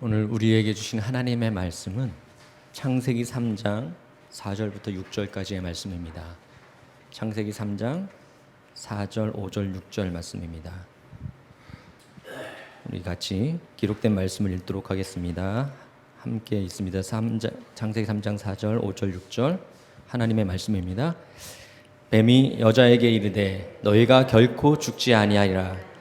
오늘 우리에게 주신 하나님의 말씀은 창세기 3장 4절부터 6절까지의 말씀입니다. 창세기 3장 4절, 5절, 6절 말씀입니다. 우리 같이 기록된 말씀을 읽도록 하겠습니다. 함께 있습니다. 창세기 3장 4절, 5절, 6절 하나님의 말씀입니다. 뱀이 여자에게 이르되 너희가 결코 죽지 아니하리라.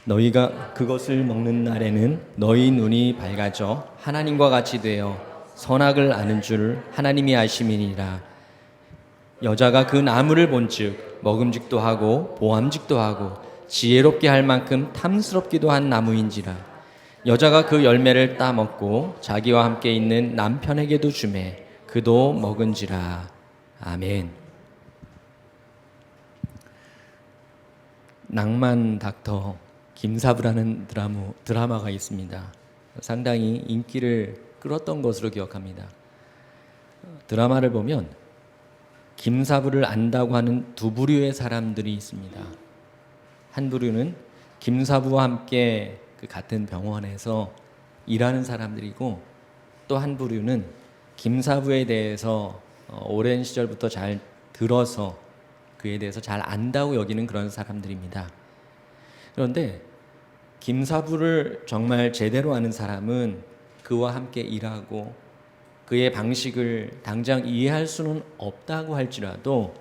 너희가 그것을 먹는 날에는 너희 눈이 밝아져 하나님과 같이 되어 선악을 아는 줄 하나님이 아심이니라. 여자가 그 나무를 본즉 먹음직도 하고 보암직도 하고 지혜롭게 할 만큼 탐스럽기도 한 나무인지라. 여자가 그 열매를 따먹고 자기와 함께 있는 남편에게도 주매 그도 먹은지라. 아멘. 낭만 닥터 김사부라는 드라마가 있습니다. 상당히 인기를 끌었던 것으로 기억합니다. 드라마를 보면 김사부를 안다고 하는 두 부류의 사람들이 있습니다. 한 부류는 김사부와 함께 그 같은 병원에서 일하는 사람들이고, 또 한 부류는 김사부에 대해서 오랜 시절부터 잘 들어서 그에 대해서 잘 안다고 여기는 그런 사람들입니다. 그런데 김사부를 정말 제대로 아는 사람은 그와 함께 일하고 그의 방식을 당장 이해할 수는 없다고 할지라도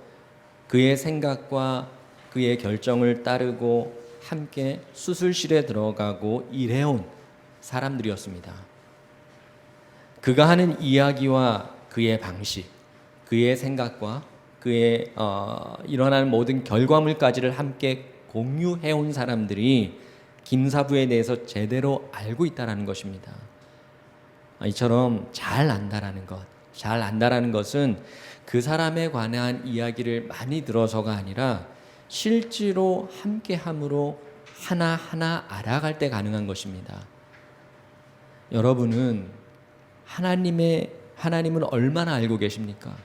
그의 생각과 그의 결정을 따르고 함께 수술실에 들어가고 일해온 사람들이었습니다. 그가 하는 이야기와 그의 방식, 그의 생각과 그의 일어나는 모든 결과물까지를 함께 공유해온 사람들이 김사부에 대해서 제대로 알고 있다는 것입니다. 이처럼 잘 안다라는 것은 그 사람에 관한 이야기를 많이 들어서가 아니라 실제로 함께함으로 하나하나 알아갈 때 가능한 것입니다. 여러분은 하나님을 얼마나 알고 계십니까?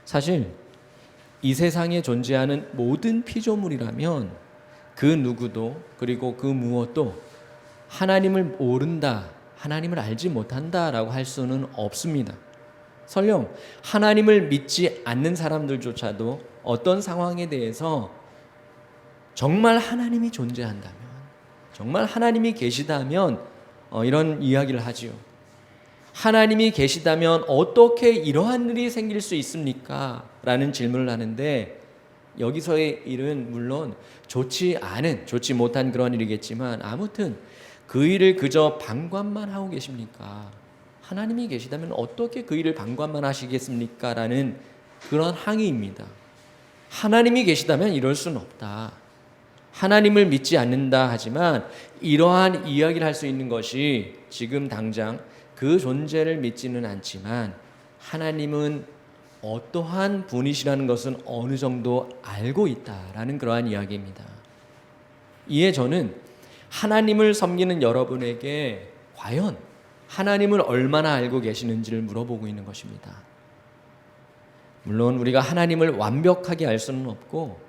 사실 이 세상에 존재하는 모든 피조물이라면 그 누구도, 그리고 그 무엇도 하나님을 모른다, 하나님을 알지 못한다라고 할 수는 없습니다. 설령 하나님을 믿지 않는 사람들조차도 어떤 상황에 대해서 정말 하나님이 존재한다면, 정말 하나님이 계시다면 이런 이야기를 하지요. 하나님이 계시다면 어떻게 이러한 일이 생길 수 있습니까? 라는 질문을 하는데, 여기서의 일은 물론 좋지 못한 그런 일이겠지만 아무튼 그 일을 그저 방관만 하고 계십니까? 하나님이 계시다면 어떻게 그 일을 방관만 하시겠습니까? 라는 그런 항의입니다. 하나님이 계시다면 이럴 수는 없다. 하나님을 믿지 않는다 하지만 이러한 이야기를 할 수 있는 것이 지금 당장 그 존재를 믿지는 않지만 하나님은 어떠한 분이시라는 것은 어느 정도 알고 있다라는 그러한 이야기입니다. 이에 저는 하나님을 섬기는 여러분에게 과연 하나님을 얼마나 알고 계시는지를 물어보고 있는 것입니다. 물론 우리가 하나님을 완벽하게 알 수는 없고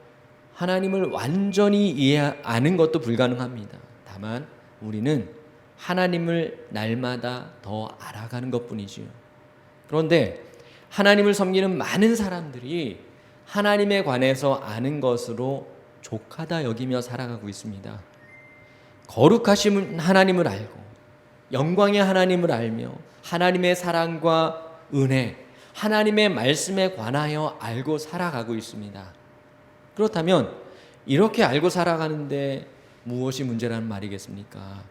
하나님을 완전히 아는 것도 불가능합니다. 다만 우리는 하나님을 날마다 더 알아가는 것뿐이지요. 그런데 하나님을 섬기는 많은 사람들이 하나님에 관해서 아는 것으로 족하다 여기며 살아가고 있습니다. 거룩하신 하나님을 알고 영광의 하나님을 알며 하나님의 사랑과 은혜, 하나님의 말씀에 관하여 알고 살아가고 있습니다. 그렇다면 이렇게 알고 살아가는데 무엇이 문제라는 말이겠습니까?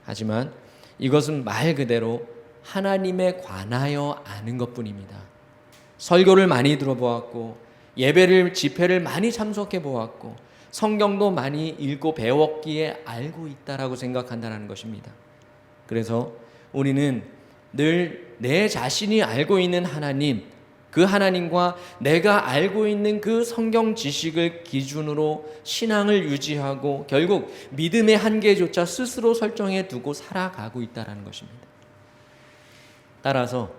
하지만 이것은 말 그대로 하나님에 관하여 아는 것뿐입니다. 설교를 많이 들어보았고 집회를 많이 참석해 보았고 성경도 많이 읽고 배웠기에 알고 있다라고 생각한다는 것입니다. 그래서 우리는 늘 내 자신이 알고 있는 하나님, 그 하나님과 내가 알고 있는 그 성경 지식을 기준으로 신앙을 유지하고 결국 믿음의 한계조차 스스로 설정해 두고 살아가고 있다는 것입니다. 따라서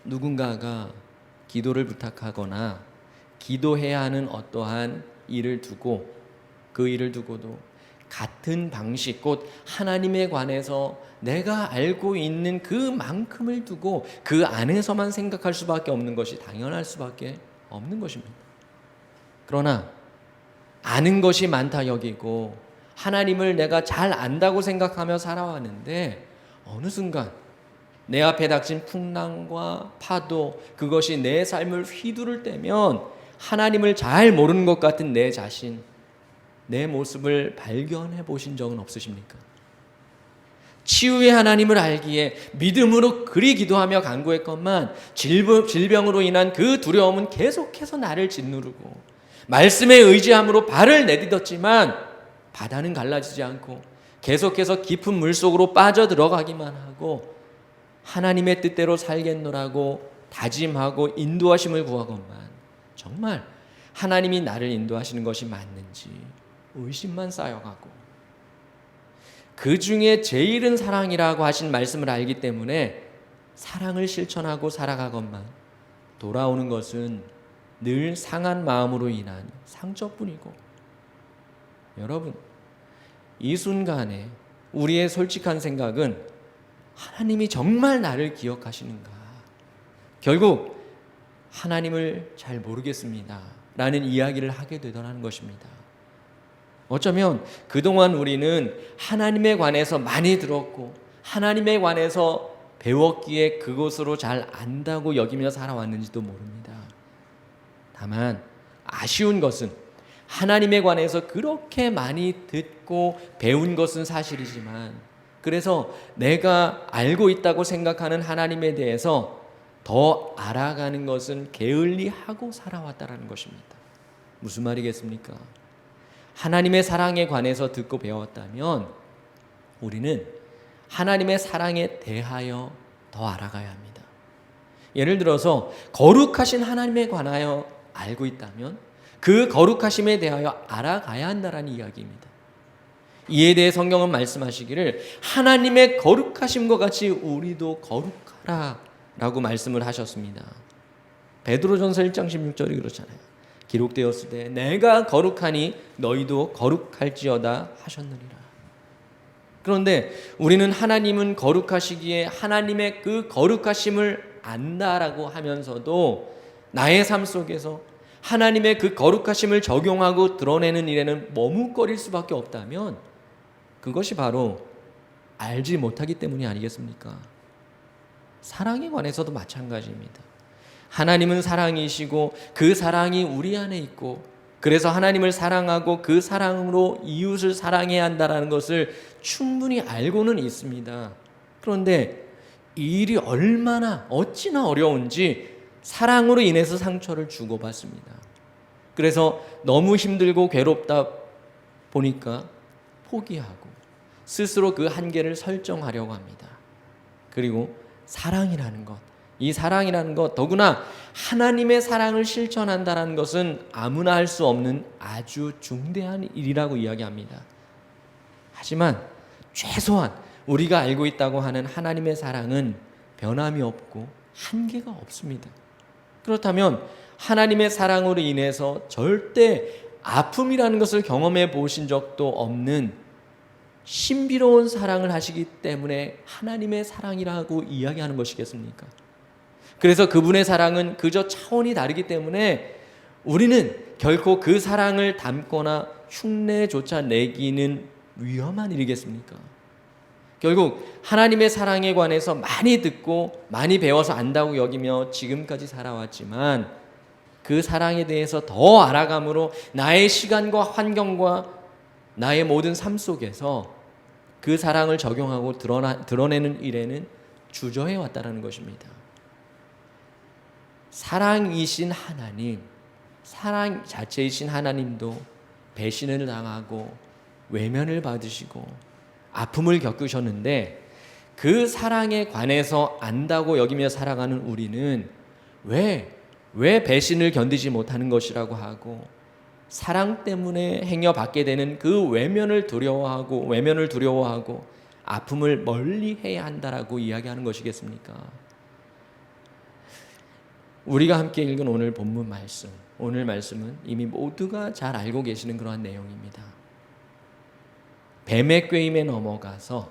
누군가가 기도를 부탁하거나 기도해야 하는 어떠한 일을 두고 그 일을 두고도 같은 방식, 곧 하나님에 관해서 내가 알고 있는 그만큼을 두고 그 안에서만 생각할 수밖에 없는 것이 당연할 수밖에 없는 것입니다. 그러나 아는 것이 많다 여기고 하나님을 내가 잘 안다고 생각하며 살아왔는데 어느 순간 내 앞에 닥친 풍랑과 파도, 그것이 내 삶을 휘두를 때면 하나님을 잘 모르는 것 같은 내 자신, 내 모습을 발견해 보신 적은 없으십니까? 치유의 하나님을 알기에 믿음으로 그리 기도하며 간구했건만 질병으로 인한 그 두려움은 계속해서 나를 짓누르고 말씀에 의지함으로 발을 내딛었지만 바다는 갈라지지 않고 계속해서 깊은 물속으로 빠져들어가기만 하고 하나님의 뜻대로 살겠노라고 다짐하고 인도하심을 구하건만 정말 하나님이 나를 인도하시는 것이 맞는지 의심만 쌓여가고 그 중에 제일은 사랑이라고 하신 말씀을 알기 때문에 사랑을 실천하고 살아가건만 돌아오는 것은 늘 상한 마음으로 인한 상처뿐이고, 여러분 이 순간에 우리의 솔직한 생각은 하나님이 정말 나를 기억하시는가? 결국 하나님을 잘 모르겠습니다 라는 이야기를 하게 되더라는 것입니다. 어쩌면 그동안 우리는 하나님에 관해서 많이 들었고 하나님에 관해서 배웠기에 그것으로 잘 안다고 여기며 살아왔는지도 모릅니다. 다만 아쉬운 것은 하나님에 관해서 그렇게 많이 듣고 배운 것은 사실이지만 그래서 내가 알고 있다고 생각하는 하나님에 대해서 더 알아가는 것은 게을리하고 살아왔다는 것입니다. 무슨 말이겠습니까? 하나님의 사랑에 관해서 듣고 배웠다면 우리는 하나님의 사랑에 대하여 더 알아가야 합니다. 예를 들어서 거룩하신 하나님에 관하여 알고 있다면 그 거룩하심에 대하여 알아가야 한다는 이야기입니다. 이에 대해 성경은 말씀하시기를 하나님의 거룩하심과 같이 우리도 거룩하라 라고 말씀을 하셨습니다. 베드로전서 1장 16절이 그렇잖아요. 기록되었을 때 내가 거룩하니 너희도 거룩할지어다 하셨느니라. 그런데 우리는 하나님은 거룩하시기에 하나님의 그 거룩하심을 안다라고 하면서도 나의 삶 속에서 하나님의 그 거룩하심을 적용하고 드러내는 일에는 머뭇거릴 수밖에 없다면 그것이 바로 알지 못하기 때문이 아니겠습니까? 사랑에 관해서도 마찬가지입니다. 하나님은 사랑이시고 그 사랑이 우리 안에 있고 그래서 하나님을 사랑하고 그 사랑으로 이웃을 사랑해야 한다는 것을 충분히 알고는 있습니다. 그런데 이 일이 얼마나 어찌나 어려운지 사랑으로 인해서 상처를 주고받습니다. 그래서 너무 힘들고 괴롭다 보니까 포기하고 스스로 그 한계를 설정하려고 합니다. 그리고 사랑이라는 것, 이 사랑이라는 것, 더구나 하나님의 사랑을 실천한다는 것은 아무나 할 수 없는 아주 중대한 일이라고 이야기합니다. 하지만 최소한 우리가 알고 있다고 하는 하나님의 사랑은 변함이 없고 한계가 없습니다. 그렇다면 하나님의 사랑으로 인해서 절대 아픔이라는 것을 경험해 보신 적도 없는 신비로운 사랑을 하시기 때문에 하나님의 사랑이라고 이야기하는 것이겠습니까? 그래서 그분의 사랑은 그저 차원이 다르기 때문에 우리는 결코 그 사랑을 담거나 흉내조차 내기는 위험한 일이겠습니까? 결국 하나님의 사랑에 관해서 많이 듣고 많이 배워서 안다고 여기며 지금까지 살아왔지만 그 사랑에 대해서 더 알아감으로 나의 시간과 환경과 나의 모든 삶 속에서 그 사랑을 적용하고 드러내는 일에는 주저해 왔다는 것입니다. 사랑이신 하나님, 사랑 자체이신 하나님도 배신을 당하고 외면을 받으시고 아픔을 겪으셨는데 그 사랑에 관해서 안다고 여기며 살아가는 우리는 왜 배신을 견디지 못하는 것이라고 하고 사랑 때문에 행여받게 되는 그 외면을 두려워하고 아픔을 멀리해야 한다라고 이야기하는 것이겠습니까? 우리가 함께 읽은 오늘 본문 말씀, 오늘 말씀은 이미 모두가 잘 알고 계시는 그러한 내용입니다. 뱀의 꾀임에 넘어가서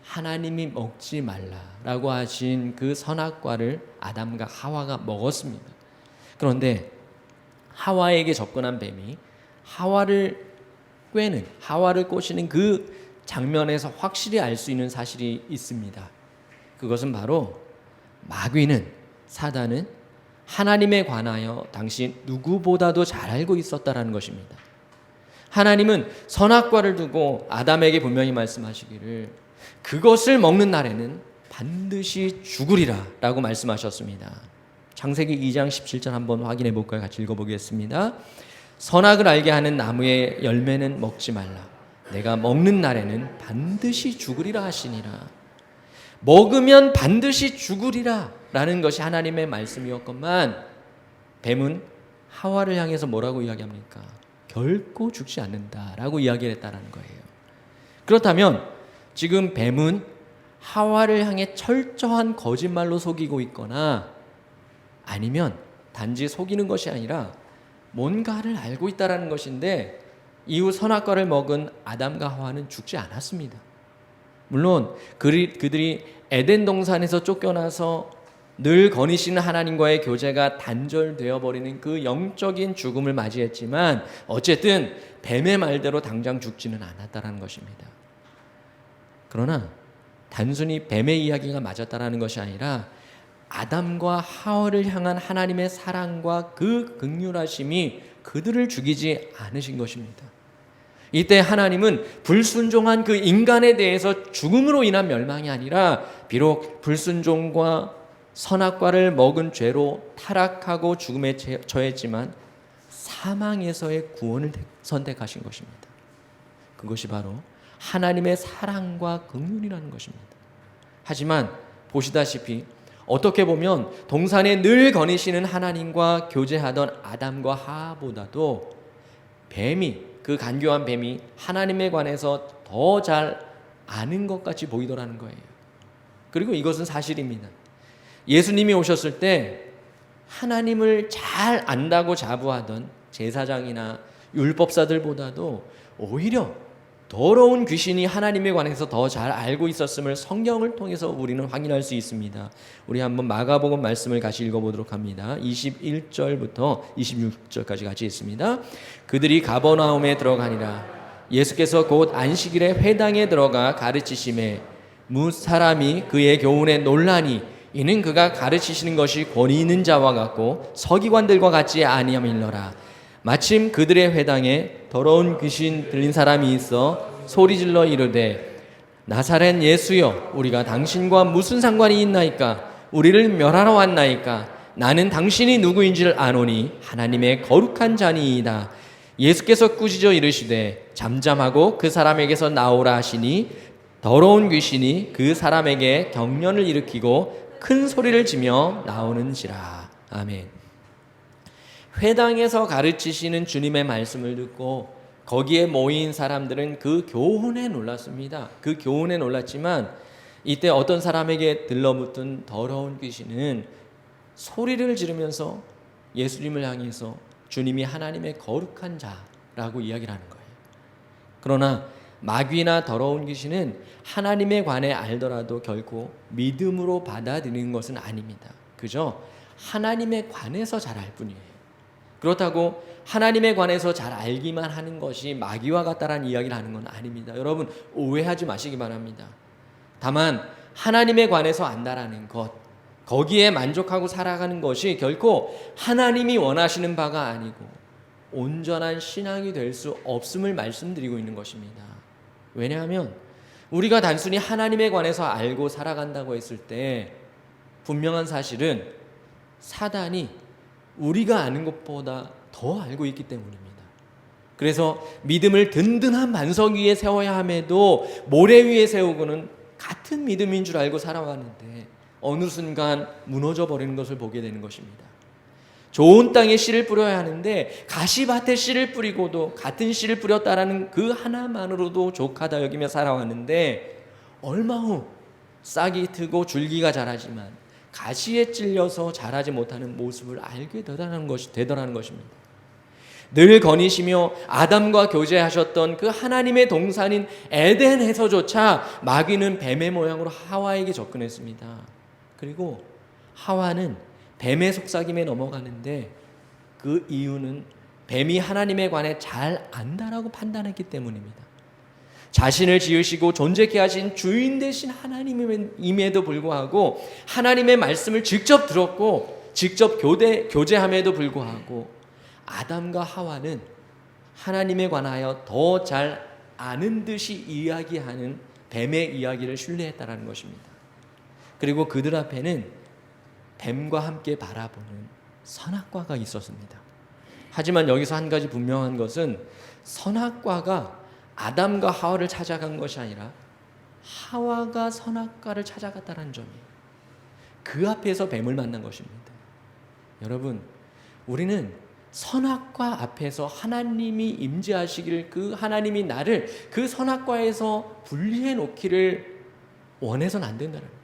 하나님이 먹지 말라라고 하신 그 선악과를 아담과 하와가 먹었습니다. 그런데 하와에게 접근한 뱀이 하와를 꼬시는 그 장면에서 확실히 알 수 있는 사실이 있습니다. 그것은 바로 마귀는, 사단은 하나님에 관하여 당시 누구보다도 잘 알고 있었다라는 것입니다. 하나님은 선악과를 두고 아담에게 분명히 말씀하시기를 그것을 먹는 날에는 반드시 죽으리라 라고 말씀하셨습니다. 창세기 2장 17절 한번 확인해 볼까요? 같이 읽어보겠습니다. 선악을 알게 하는 나무의 열매는 먹지 말라. 내가 먹는 날에는 반드시 죽으리라 하시니라. 먹으면 반드시 죽으리라 라는 것이 하나님의 말씀이었건만 뱀은 하와를 향해서 뭐라고 이야기합니까? 결코 죽지 않는다라고 이야기를 했다는 거예요. 그렇다면 지금 뱀은 하와를 향해 철저한 거짓말로 속이고 있거나 아니면 단지 속이는 것이 아니라 뭔가를 알고 있다는 것인데 이후 선악과를 먹은 아담과 하와는 죽지 않았습니다. 물론 그들이 에덴 동산에서 쫓겨나서 늘 거니시는 하나님과의 교제가 단절되어 버리는 그 영적인 죽음을 맞이했지만 어쨌든 뱀의 말대로 당장 죽지는 않았다는 것입니다. 그러나 단순히 뱀의 이야기가 맞았다는 것이 아니라 아담과 하와를 향한 하나님의 사랑과 그 긍휼하심이 그들을 죽이지 않으신 것입니다. 이때 하나님은 불순종한 그 인간에 대해서 죽음으로 인한 멸망이 아니라 비록 불순종과 선악과를 먹은 죄로 타락하고 죽음에 처했지만 사망에서의 구원을 선택하신 것입니다. 그것이 바로 하나님의 사랑과 긍휼이라는 것입니다. 하지만 보시다시피 어떻게 보면 동산에 늘 거니시는 하나님과 교제하던 아담과 하와보다도 그 간교한 뱀이 하나님에 관해서 더 잘 아는 것 같이 보이더라는 거예요. 그리고 이것은 사실입니다. 예수님이 오셨을 때 하나님을 잘 안다고 자부하던 제사장이나 율법사들보다도 오히려 더러운 귀신이 하나님에 관해서 더 잘 알고 있었음을 성경을 통해서 우리는 확인할 수 있습니다. 우리 한번 마가복음 말씀을 같이 읽어보도록 합니다. 21절부터 26절까지 같이 읽습니다. 그들이 가버나움에 들어가니라. 예수께서 곧 안식일에 회당에 들어가 가르치심에 무 사람이 그의 교훈에 놀라니 이는 그가 가르치시는 것이 권위 있는 자와 같고 서기관들과 같지 아니함이러라. 마침 그들의 회당에 더러운 귀신 들린 사람이 있어 소리질러 이르되 나사렛 예수여 우리가 당신과 무슨 상관이 있나이까? 우리를 멸하러 왔나이까? 나는 당신이 누구인지를 아노니 하나님의 거룩한 자니이다. 예수께서 꾸짖어 이르시되 잠잠하고 그 사람에게서 나오라 하시니 더러운 귀신이 그 사람에게 경련을 일으키고 큰 소리를 지며 나오는지라. 아멘. 회당에서 가르치시는 주님의 말씀을 듣고 거기에 모인 사람들은 그 교훈에 놀랐습니다. 그 교훈에 놀랐지만 이때 어떤 사람에게 들러붙은 더러운 귀신은 소리를 지르면서 예수님을 향해서 주님이 하나님의 거룩한 자라고 이야기를 하는 거예요. 그러나 마귀나 더러운 귀신은 하나님에 관해 알더라도 결코 믿음으로 받아들이는 것은 아닙니다. 그저 하나님에 관해서 잘 알 뿐이에요. 그렇다고 하나님에 관해서 잘 알기만 하는 것이 마귀와 같다라는 이야기를 하는 건 아닙니다. 여러분 오해하지 마시기 바랍니다. 다만 하나님에 관해서 안다라는 것, 거기에 만족하고 살아가는 것이 결코 하나님이 원하시는 바가 아니고 온전한 신앙이 될 수 없음을 말씀드리고 있는 것입니다. 왜냐하면 우리가 단순히 하나님에 관해서 알고 살아간다고 했을 때 분명한 사실은 사단이 우리가 아는 것보다 더 알고 있기 때문입니다. 그래서 믿음을 든든한 반석 위에 세워야 함에도 모래 위에 세우고는 같은 믿음인 줄 알고 살아가는데 어느 순간 무너져 버리는 것을 보게 되는 것입니다. 좋은 땅에 씨를 뿌려야 하는데 가시밭에 씨를 뿌리고도 같은 씨를 뿌렸다라는 그 하나만으로도 족하다 여기며 살아왔는데 얼마 후 싹이 트고 줄기가 자라지만 가시에 찔려서 자라지 못하는 모습을 알게 되더라는 것입니다. 늘 거니시며 아담과 교제하셨던 그 하나님의 동산인 에덴에서조차 마귀는 뱀의 모양으로 하와에게 접근했습니다. 그리고 하와는 뱀의 속삭임에 넘어가는데 그 이유는 뱀이 하나님에 관해 잘 안다라고 판단했기 때문입니다. 자신을 지으시고 존재케 하신 주인 되신 하나님임에도 불구하고 하나님의 말씀을 직접 들었고 직접 교제함에도 불구하고 아담과 하와는 하나님에 관하여 더 잘 아는 듯이 이야기하는 뱀의 이야기를 신뢰했다라는 것입니다. 그리고 그들 앞에는 뱀과 함께 바라보는 선악과가 있었습니다. 하지만 여기서 한 가지 분명한 것은 선악과가 아담과 하와를 찾아간 것이 아니라 하와가 선악과를 찾아갔다는 점이에요. 그 앞에서 뱀을 만난 것입니다. 여러분, 우리는 선악과 앞에서 하나님이 임재하시기를, 그 하나님이 나를 그 선악과에서 분리해 놓기를 원해서는 안 된다는 거예요.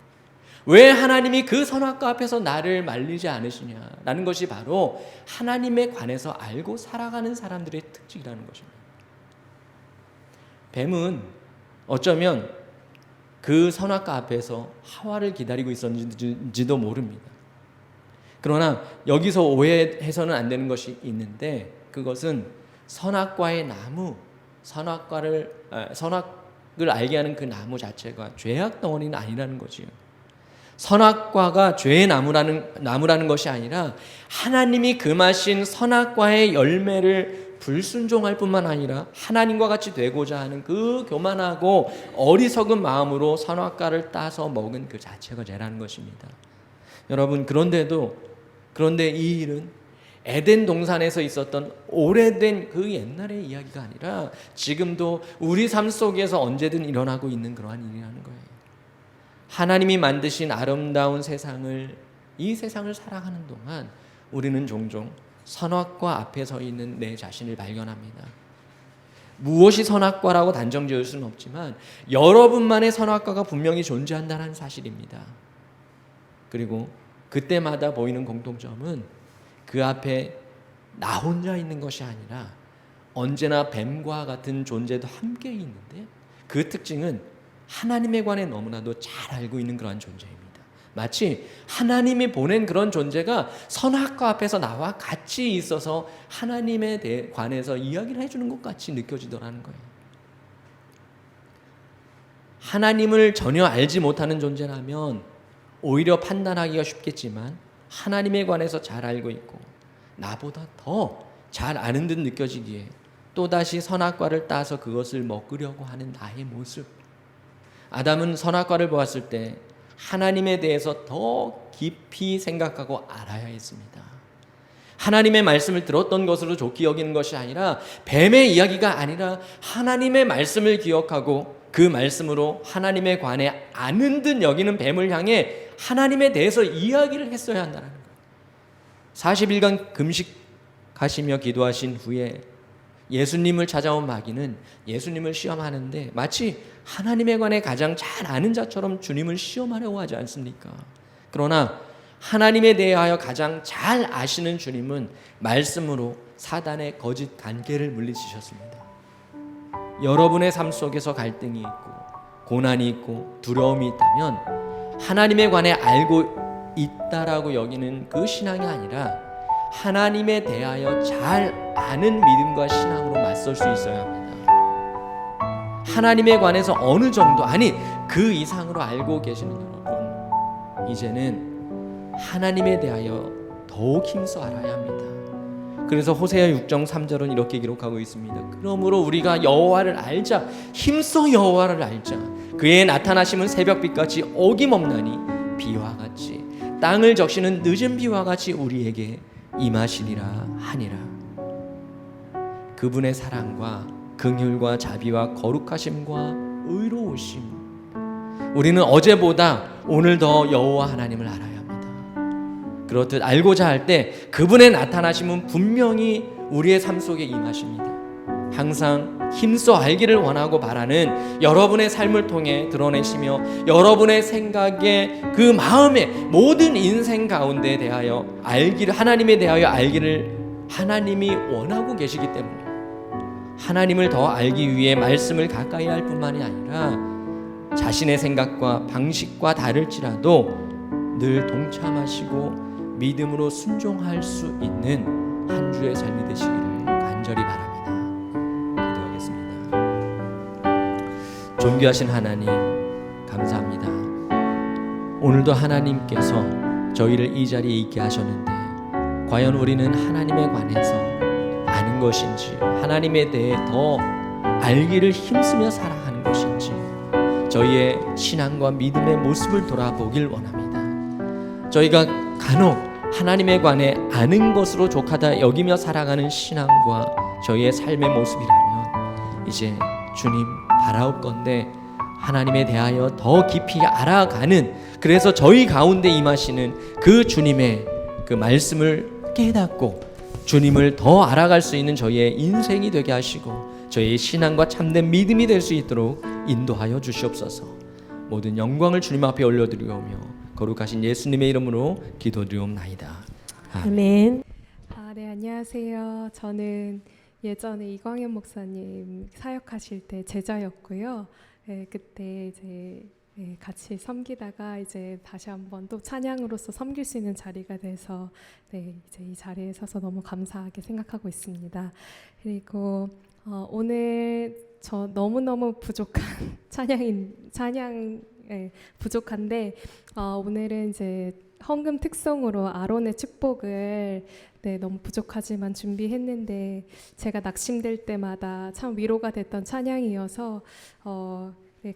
왜 하나님이 그 선악과 앞에서 나를 말리지 않으시냐라는 것이 바로 하나님에 관해서 알고 살아가는 사람들의 특징이라는 것입니다. 뱀은 어쩌면 그 선악과 앞에서 하와를 기다리고 있었는지도 모릅니다. 그러나 여기서 오해해서는 안 되는 것이 있는데, 그것은 선악과의 나무, 선악을 알게 하는 그 나무 자체가 죄악 덩어리는 아니라는 거지요. 선악과가 죄의 나무라는 것이 아니라 하나님이 금하신 선악과의 열매를 불순종할 뿐만 아니라 하나님과 같이 되고자 하는 그 교만하고 어리석은 마음으로 선악과를 따서 먹은 그 자체가 죄라는 것입니다. 여러분, 그런데 이 일은 에덴 동산에서 있었던 오래된 그 옛날의 이야기가 아니라 지금도 우리 삶 속에서 언제든 일어나고 있는 그러한 일이라는 거예요. 하나님이 만드신 아름다운 이 세상을 살아가는 동안 우리는 종종 선악과 앞에 서 있는 내 자신을 발견합니다. 무엇이 선악과라고 단정 지을 수는 없지만 여러분만의 선악과가 분명히 존재한다는 사실입니다. 그리고 그때마다 보이는 공통점은 그 앞에 나 혼자 있는 것이 아니라 언제나 뱀과 같은 존재도 함께 있는데, 그 특징은 하나님에 관해 너무나도 잘 알고 있는 그러한 존재입니다. 마치 하나님이 보낸 그런 존재가 선악과 앞에서 나와 같이 있어서 하나님에 관해서 이야기를 해주는 것 같이 느껴지더라는 거예요. 하나님을 전혀 알지 못하는 존재라면 오히려 판단하기가 쉽겠지만 하나님에 관해서 잘 알고 있고 나보다 더 잘 아는 듯 느껴지기에 또다시 선악과를 따서 그것을 먹으려고 하는 나의 모습. 아담은 선악과를 보았을 때 하나님에 대해서 더 깊이 생각하고 알아야 했습니다. 하나님의 말씀을 들었던 것으로 좋게 여기는 것이 아니라 뱀의 이야기가 아니라 하나님의 말씀을 기억하고 그 말씀으로 하나님에 관해 아는 듯 여기는 뱀을 향해 하나님에 대해서 이야기를 했어야 한다는 거예요. 40일간 금식하시며 기도하신 후에 예수님을 찾아온 마귀는 예수님을 시험하는데 마치 하나님에 관해 가장 잘 아는 자처럼 주님을 시험하려고 하지 않습니까? 그러나 하나님에 대하여 가장 잘 아시는 주님은 말씀으로 사단의 거짓 관계를 물리치셨습니다. 여러분의 삶 속에서 갈등이 있고 고난이 있고 두려움이 있다면 하나님에 관해 알고 있다라고 여기는 그 신앙이 아니라 하나님에 대하여 잘 아는 믿음과 신앙으로 맞설 수 있어야 합니다. 하나님에 관해서 어느 정도, 아니 그 이상으로 알고 계시는 여러분, 이제는 하나님에 대하여 더욱 힘써 알아야 합니다. 그래서 호세아 6장 3절은 이렇게 기록하고 있습니다. 그러므로 우리가 여호와를 알자, 힘써 여호와를 알자. 그의 나타나심은 새벽빛같이 어김없나니 비와 같이 땅을 적시는 늦은 비와 같이 우리에게 임하시리라 하니라. 그분의 사랑과 긍휼과 자비와 거룩하심과 의로우심, 우리는 어제보다 오늘 더 여호와 하나님을 알아야 합니다. 그렇듯 알고자 할 때 그분의 나타나심은 분명히 우리의 삶 속에 임하십니다. 항상 힘써 알기를 원하고 바라는 여러분의 삶을 통해 드러내시며 여러분의 생각에 그 마음에 모든 인생 가운데 대하여 하나님에 대하여 알기를 하나님이 원하고 계시기 때문에 하나님을 더 알기 위해 말씀을 가까이 할 뿐만이 아니라 자신의 생각과 방식과 다를지라도 늘 동참하시고 믿음으로 순종할 수 있는 한 주의 삶이 되시기를 간절히 바랍니다. 기도하겠습니다. 존귀하신 하나님, 감사합니다. 오늘도 하나님께서 저희를 이 자리에 있게 하셨는데 과연 우리는 하나님에 관해서 아는 것인지, 하나님에 대해 더 알기를 힘쓰며 살아가는 것인지 저희의 신앙과 믿음의 모습을 돌아보길 원합니다. 저희가 간혹 하나님에 관해 아는 것으로 족하다 여기며 살아가는 신앙과 저희의 삶의 모습이라면 이제 주님 바라옵건대 하나님에 대하여 더 깊이 알아가는, 그래서 저희 가운데 임하시는 그 주님의 그 말씀을 깨닫고 주님을 더 알아갈 수 있는 저희의 인생이 되게 하시고 저희의 신앙과 참된 믿음이 될 수 있도록 인도하여 주시옵소서. 모든 영광을 주님 앞에 올려드리오며 거룩하신 예수님의 이름으로 기도드리옵나이다. 아멘. 네, 안녕하세요. 저는 예전에 이광현 목사님 사역하실 때 제자였고요. 그때 이제 같이 섬기다가 이제 다시 한번 또 찬양으로서 섬길 수 있는 자리가 돼서 이제 이 자리에 서서 너무 감사하게 생각하고 있습니다. 그리고 오늘 저 너무너무 부족한 찬양 부족한데 오늘은 이제 헌금 특송으로 아론의 축복을 너무 부족하지만 준비했는데 제가 낙심될 때마다 참 위로가 됐던 찬양이어서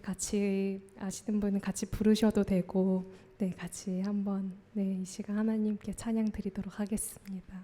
같이 아시는 분은 같이 부르셔도 되고 같이 한번 이 시간 하나님께 찬양 드리도록 하겠습니다.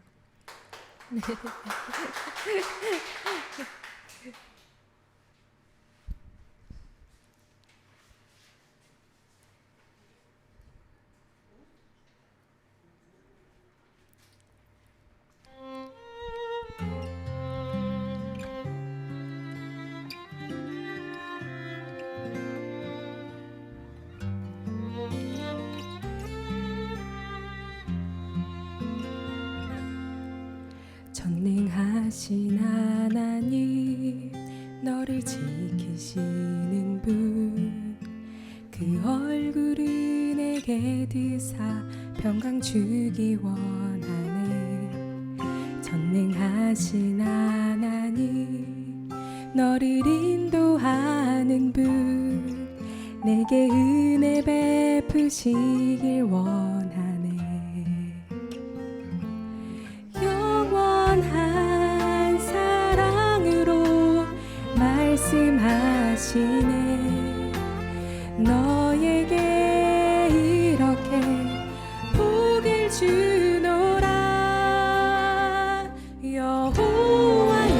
전능하신 하나님, 너를 지키시는 분, 그 얼굴을 내게 드사 평강 주기 원하네. 전능하신 하나님, 너를 인도하는 분, 내게 은혜 베푸시길 원하네. 영원한 사랑으로 말씀하시네. 너에게 이렇게 복을 주노라. 여호와는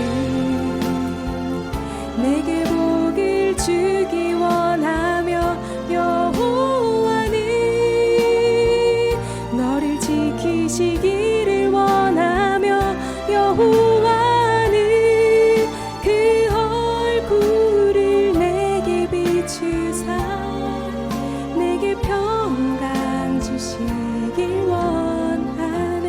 내게 복을 주기 원하며 여호와는 너를 지키시기를 원하며 여호와는 그 얼굴을 내게 비추사 내게 평강 주시길 원하네.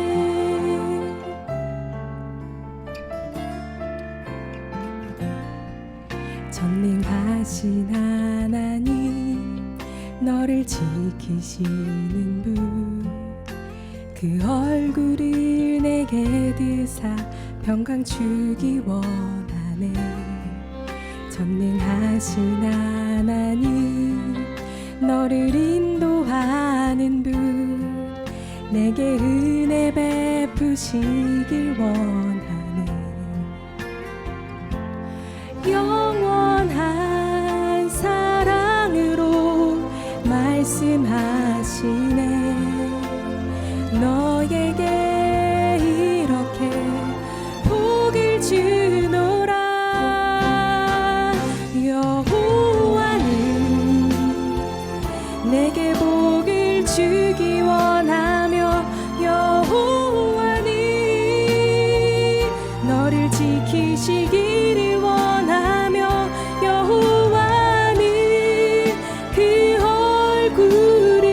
전능하신 하나님, 너를 지키시는 분, 그 얼굴을 내게 드사 평강 주기 원하네. 전능하신 하나님, 너를 인도하는 분, 내게 은혜 베푸시길 원하네. 영원한 사랑으로 말씀하시네. 너에게 이렇게 복을 주노라. 여호와는 내게 복을 주기 원하며 여호와는 너를 지키시기를 원하며 여호와는 그 얼굴을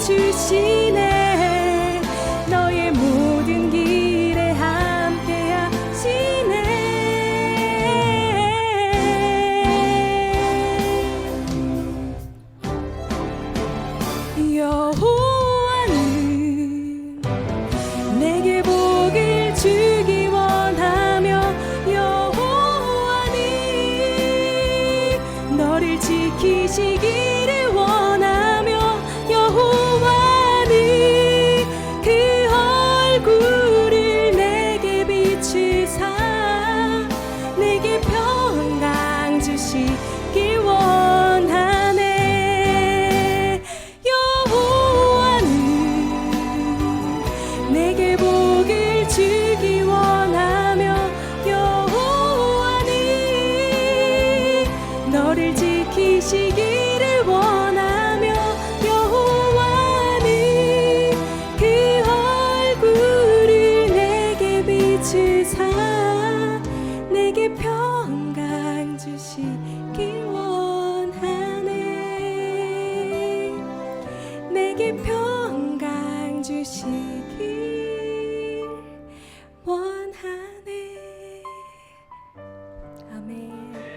비추시네. 너의 모든 길에 함께 하시네. 여호와는 내게 복을 주기 원하며 여호와는 너를 지키시기를 원하며 여호와는 그 얼굴을 내게 비추사 내게 평강 주시길 원하네. 여호와는 내게 복을 주기 원하며 여호와는 너를 지키시기를 원하며 여호와는 그 얼굴을 내게 비추사 내게 평강 주시길 원하네. 내게 평강 주시길 원하네. 아멘.